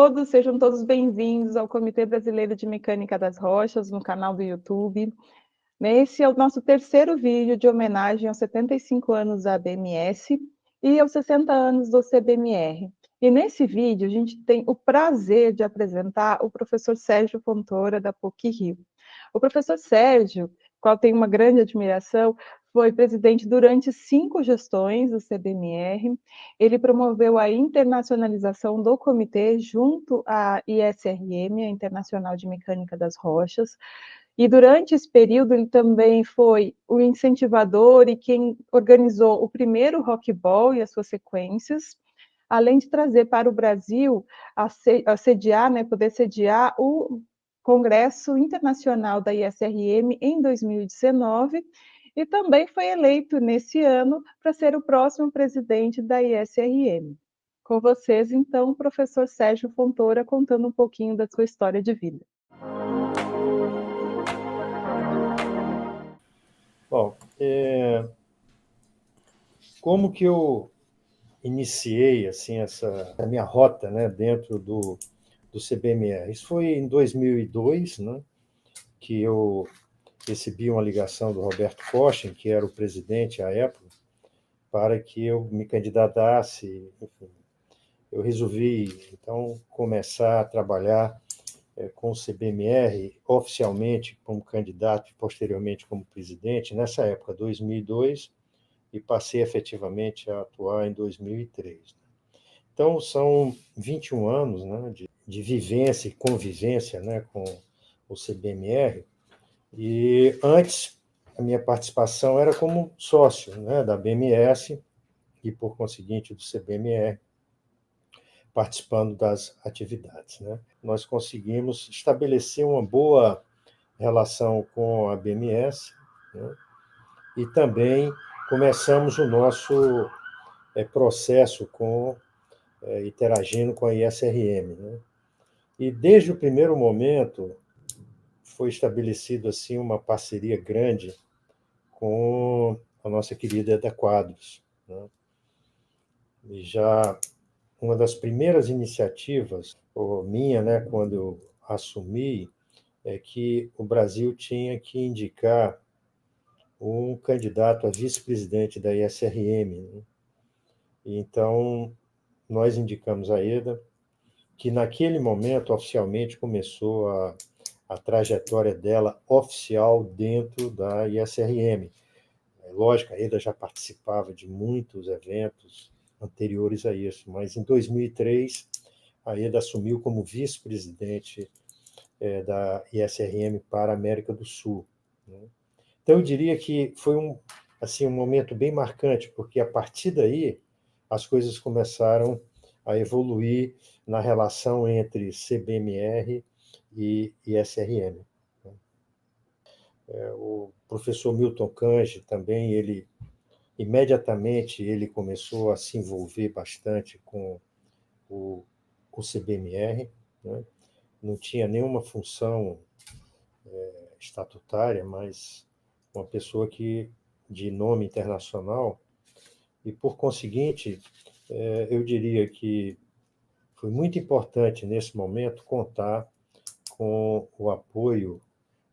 todos, sejam todos bem-vindos ao Comitê Brasileiro de Mecânica das Rochas, no canal do YouTube. Esse é o nosso terceiro vídeo de homenagem aos 75 anos da ABMS e aos 60 anos do CBMR. E nesse vídeo a gente tem o prazer de apresentar o professor Sérgio Fontoura, da PUC-Rio. O professor Sérgio, qual tenho uma grande admiração, foi presidente durante 5 gestões do CBMR. Ele promoveu a internacionalização do comitê junto à ISRM, a Internacional de Mecânica das Rochas, e durante esse período ele também foi o incentivador e quem organizou o primeiro rockball e as suas sequências, além de trazer para o Brasil, poder sediar o Congresso Internacional da ISRM em 2019, e também foi eleito nesse ano para ser o próximo presidente da ISRM. Com vocês, então, o professor Sérgio Fontoura, contando um pouquinho da sua história de vida. Bom, como que eu iniciei assim a minha rota, né, dentro do CBMR? Isso foi em 2002, né, que eu recebi uma ligação do Roberto Cochin, que era o presidente à época, para que eu me candidatasse. Enfim, eu resolvi então começar a trabalhar com o CBMR oficialmente como candidato e posteriormente como presidente nessa época, 2002, e passei efetivamente a atuar em 2003. Então, são 21 anos, né, de vivência e convivência, né, com o CBMR, e antes a minha participação era como sócio, né, da BMS e, por conseguinte, do CBMR, participando das atividades, né. Nós conseguimos estabelecer uma boa relação com a BMS, né, e também começamos o nosso processo interagindo com a ISRM, né? E desde o primeiro momento foi estabelecido assim uma parceria grande com a nossa querida Eda Quadros, né? E já uma das primeiras iniciativas, minha, né, quando eu assumi, é que o Brasil tinha que indicar um candidato a vice-presidente da ISRM, né? E então nós indicamos a Eda, que naquele momento oficialmente começou a trajetória dela oficial dentro da ISRM. Lógico, a Eda já participava de muitos eventos anteriores a isso, mas em 2003 a Eda assumiu como vice-presidente da ISRM para a América do Sul, né? Então eu diria que foi um momento bem marcante, porque a partir daí as coisas começaram a evoluir na relação entre CBMR e ISRM. O professor Milton Kanji também, imediatamente ele começou a se envolver bastante com o CBMR, né? Não tinha nenhuma função estatutária, mas uma pessoa de nome internacional, e por conseguinte, eu diria que foi muito importante nesse momento contar com o apoio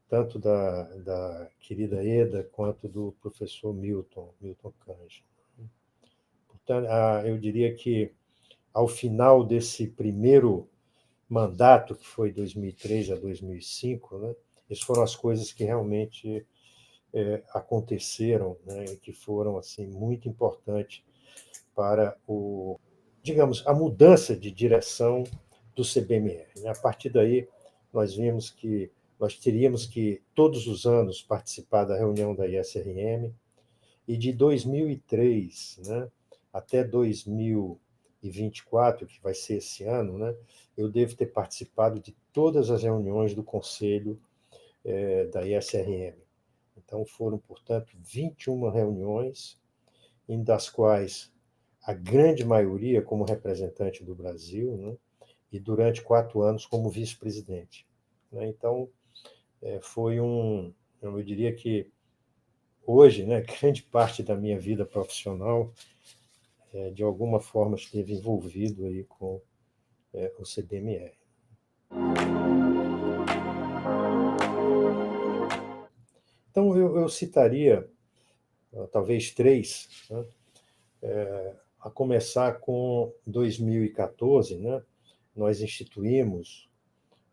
tanto da querida Eda quanto do professor Milton Kanji. Portanto, eu diria que ao final desse primeiro mandato, que foi 2003 a 2005, né, essas foram as coisas que realmente aconteceram, né, e que foram assim muito importantes para digamos, a mudança de direção do CBMR. A partir daí, nós vimos que nós teríamos que, todos os anos, participar da reunião da ISRM, e de 2003, né, até 2024, que vai ser esse ano, né, eu devo ter participado de todas as reuniões do Conselho da ISRM. Então, foram, portanto, 21 reuniões, em das quais a grande maioria como representante do Brasil, né, e durante 4 anos como vice-presidente, né? Então, foi eu diria que hoje, né, grande parte da minha vida profissional, de alguma forma, esteve envolvido aí com o CBMR. Então, eu citaria talvez três, né? A começar com 2014, né? Nós instituímos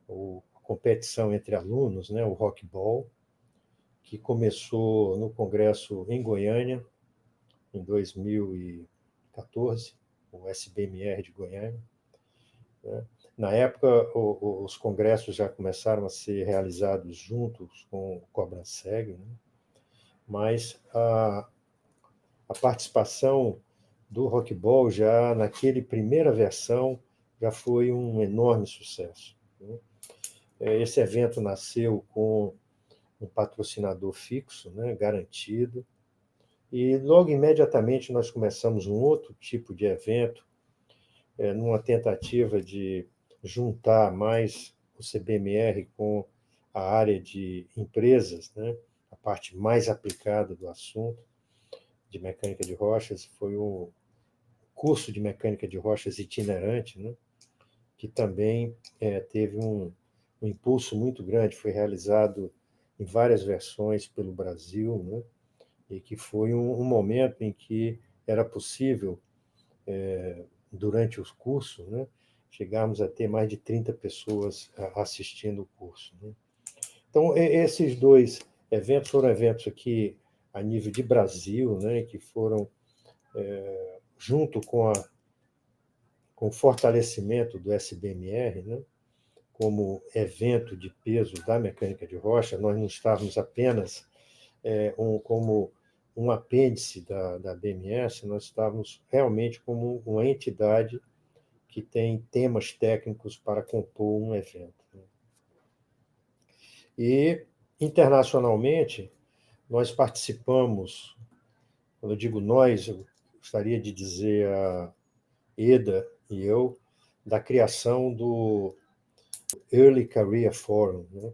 a competição entre alunos, né? O Rockball, que começou no Congresso em Goiânia, em 2014, o SBMR de Goiânia, né? Na época, os congressos já começaram a ser realizados juntos com o Cobranseg, né? Mas a participação do Rockball já naquele primeira versão já foi um enorme sucesso, né? Esse evento nasceu com um patrocinador fixo, né, garantido, e logo imediatamente nós começamos um outro tipo de evento, numa tentativa de juntar mais o CBMR com a área de empresas, né, a parte mais aplicada do assunto de mecânica de rochas. Foi o curso de mecânica de rochas itinerante, né, que também teve um impulso muito grande, foi realizado em várias versões pelo Brasil, né, e que foi um momento em que era possível, durante os cursos, né, chegarmos a ter mais de 30 pessoas assistindo o curso, né. Então, esses dois eventos foram eventos aqui a nível de Brasil, né, que foram, junto com o fortalecimento do SBMR, né, como evento de peso da mecânica de rocha. Nós não estávamos apenas como um apêndice da BMS, nós estávamos realmente como uma entidade que tem temas técnicos para compor um evento, né? E, internacionalmente, nós participamos, quando eu digo nós, eu gostaria de dizer a Eda e eu, da criação do Early Career Forum, né,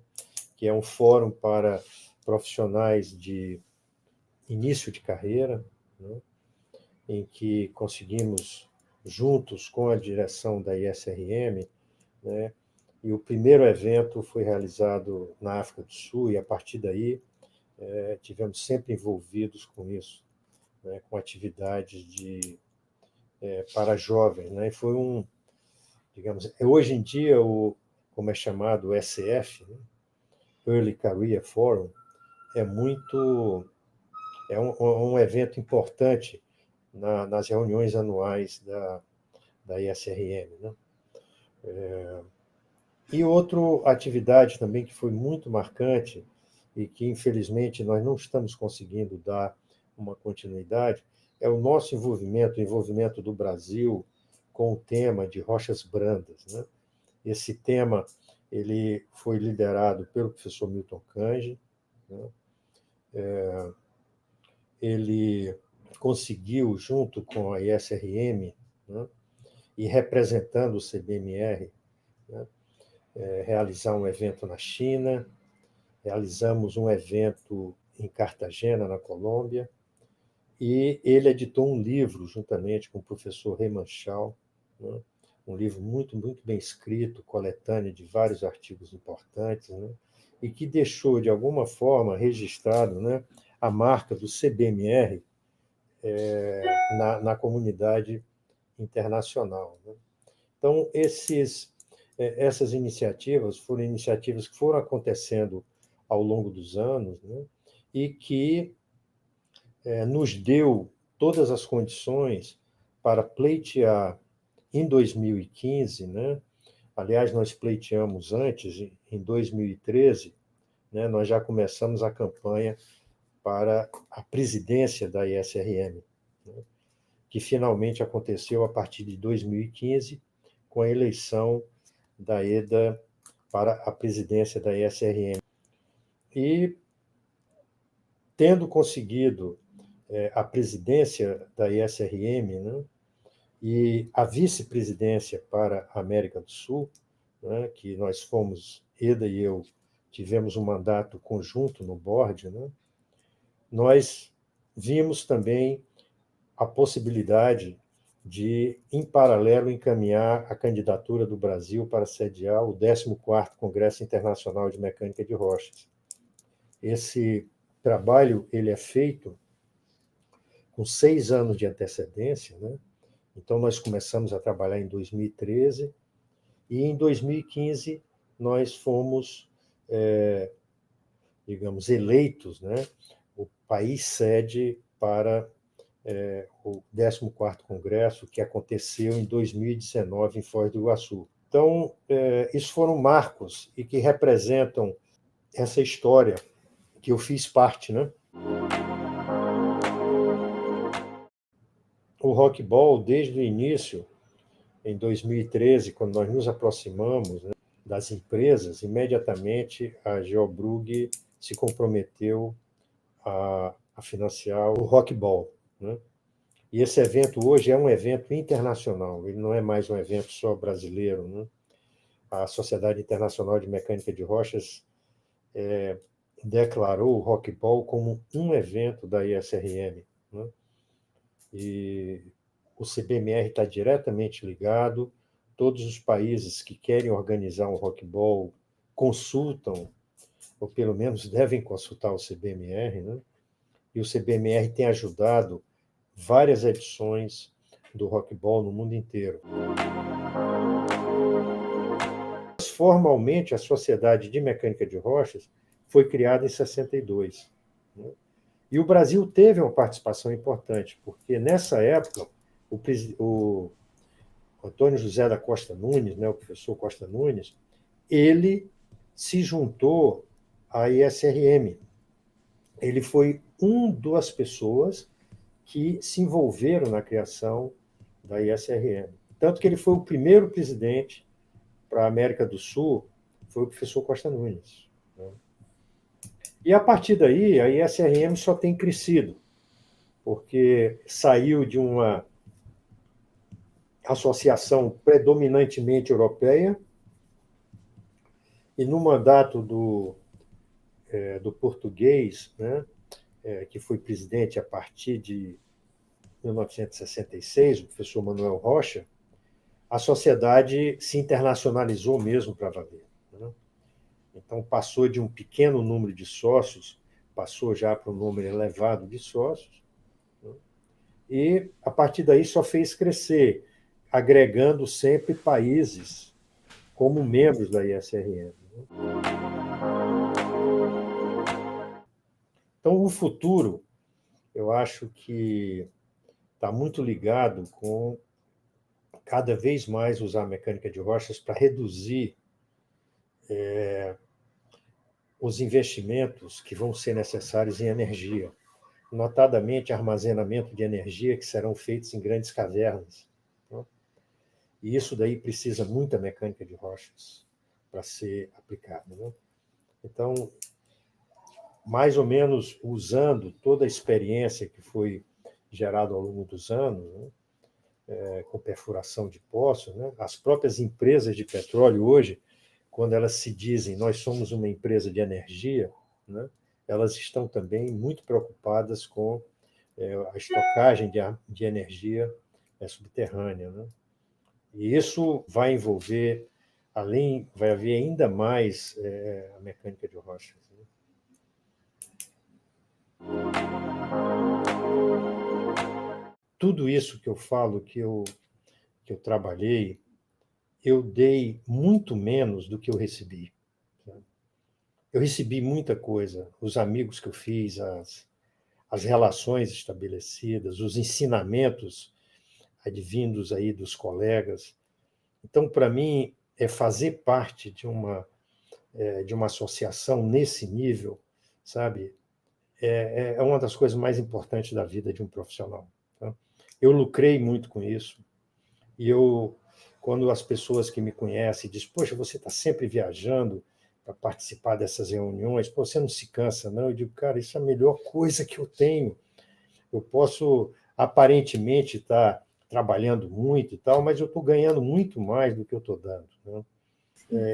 que é um fórum para profissionais de início de carreira, né, em que conseguimos, juntos com a direção da ISRM, né, e o primeiro evento foi realizado na África do Sul, e a partir daí tivemos sempre envolvidos com isso, né, com atividades para jovens, né, e foi digamos, hoje em dia, como é chamado o SF, né, Early Career Forum, é um evento importante nas reuniões anuais da ISRM, né? E outra atividade também que foi muito marcante e que, infelizmente, nós não estamos conseguindo dar uma continuidade é o nosso envolvimento, o envolvimento do Brasil com o tema de rochas brandas, né? Esse tema ele foi liderado pelo professor Milton Kanji, né? Ele conseguiu, junto com a ISRM, né, e representando o CBMR, né, realizar um evento na China, realizamos um evento em Cartagena, na Colômbia, e ele editou um livro, juntamente com o professor Raymond Shaw, né, um livro muito, muito bem escrito, coletânea de vários artigos importantes, né, e que deixou, de alguma forma, registrado, né, a marca do CBMR na comunidade internacional, né? Então, essas iniciativas foram iniciativas que foram acontecendo ao longo dos anos, né, e que nos deu todas as condições para pleitear em 2015, né? Aliás, nós pleiteamos antes, em 2013, né, nós já começamos a campanha para a presidência da ISRM, né, que finalmente aconteceu a partir de 2015, com a eleição da Eda para a presidência da ISRM. E, tendo conseguido a presidência da ISRM, né, e a vice-presidência para a América do Sul, né, que nós fomos, Eda e eu, tivemos um mandato conjunto no board, né, nós vimos também a possibilidade de, em paralelo, encaminhar a candidatura do Brasil para sediar o 14º Congresso Internacional de Mecânica de Rochas. Esse trabalho ele é feito com 6 anos de antecedência, né? Então, nós começamos a trabalhar em 2013 e, em 2015, nós fomos, digamos, eleitos, né? O país sede para o 14º Congresso, que aconteceu em 2019 em Foz do Iguaçu. Então, isso foram marcos e que representam essa história que eu fiz parte, né? O Rockball, desde o início, em 2013, quando nós nos aproximamos, né, das empresas, imediatamente a Geobrug se comprometeu a financiar o Rockball, né? E esse evento hoje é um evento internacional, ele não é mais um evento só brasileiro, né? A Sociedade Internacional de Mecânica de Rochas declarou o Rockball como um evento da ISRM, né? E o CBMR está diretamente ligado, todos os países que querem organizar um Rockball consultam, ou pelo menos devem consultar o CBMR, né? E o CBMR tem ajudado várias edições do Rockball no mundo inteiro. Formalmente, a Sociedade de Mecânica de Rochas foi criada em 62. Né? E o Brasil teve uma participação importante, porque nessa época o Antônio José da Costa Nunes, né, o professor Costa Nunes, ele se juntou à ISRM. Ele foi uma das pessoas que se envolveram na criação da ISRM. Tanto que ele foi o primeiro presidente para a América do Sul, foi o professor Costa Nunes. Né? E, a partir daí, a ISRM só tem crescido, porque saiu de uma associação predominantemente europeia, e no mandato do português, né, que foi presidente a partir de 1966, o professor Manuel Rocha, a sociedade se internacionalizou mesmo para valer. Né? Então, passou de um pequeno número de sócios, passou já para um número elevado de sócios, né? E, a partir daí, só fez crescer, agregando sempre países como membros da ISRM. Então, o futuro, eu acho que está muito ligado com cada vez mais usar a mecânica de rochas para reduzir os investimentos que vão ser necessários em energia, notadamente armazenamento de energia que serão feitos em grandes cavernas. Né? E isso daí precisa muita mecânica de rochas para ser aplicado. Né? Então, mais ou menos usando toda a experiência que foi gerada ao longo dos anos, né? Com perfuração de poços, né? As próprias empresas de petróleo hoje, quando elas se dizem nós somos uma empresa de energia, né? Elas estão também muito preocupadas com a estocagem de energia subterrânea. Né? E isso vai envolver, vai haver ainda mais a mecânica de rochas. Né? Tudo isso que eu falo, que eu trabalhei, eu dei muito menos do que eu recebi. Eu recebi muita coisa, os amigos que eu fiz, as relações estabelecidas, os ensinamentos advindos aí dos colegas. Então, para mim, fazer parte de uma associação nesse nível, sabe, é uma das coisas mais importantes da vida de um profissional. Tá? Eu lucrei muito com isso, e quando as pessoas que me conhecem dizem, poxa, você está sempre viajando para participar dessas reuniões, pô, você não se cansa, não? Eu digo, cara, isso é a melhor coisa que eu tenho. Eu posso, aparentemente, estar trabalhando muito e tal, mas eu estou ganhando muito mais do que eu estou dando. Né?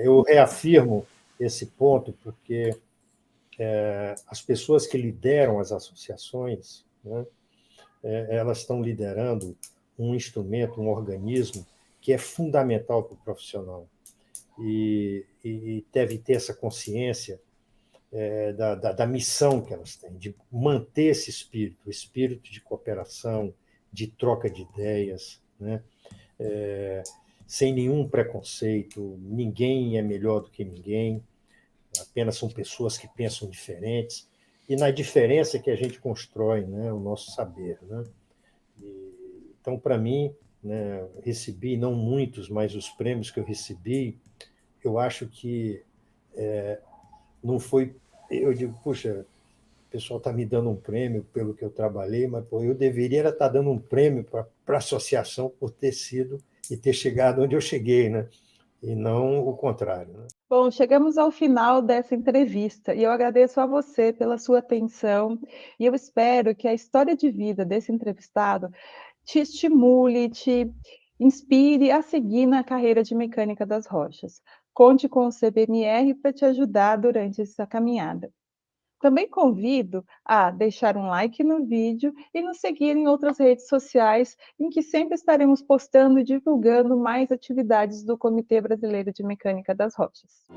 Eu reafirmo esse ponto porque as pessoas que lideram as associações, né, elas estão liderando um instrumento, um organismo que é fundamental para o profissional. E deve ter essa consciência da missão que elas têm, de manter esse espírito, o espírito de cooperação, de troca de ideias, né? Sem nenhum preconceito, ninguém é melhor do que ninguém, apenas são pessoas que pensam diferentes, e na diferença que a gente constrói, né, o nosso saber. Né? Então, para mim, né, recebi, não muitos, mas os prêmios que eu recebi, eu acho que não foi. Eu digo, puxa, o pessoal está me dando um prêmio pelo que eu trabalhei, mas pô, eu deveria estar dando um prêmio para a associação por ter sido e ter chegado onde eu cheguei, né? E não o contrário. Né? Bom, chegamos ao final dessa entrevista e eu agradeço a você pela sua atenção e eu espero que a história de vida desse entrevistado te estimule, te inspire a seguir na carreira de mecânica das rochas. Conte com o CBMR para te ajudar durante essa caminhada. Também convido a deixar um like no vídeo e nos seguir em outras redes sociais, em que sempre estaremos postando e divulgando mais atividades do Comitê Brasileiro de Mecânica das Rochas.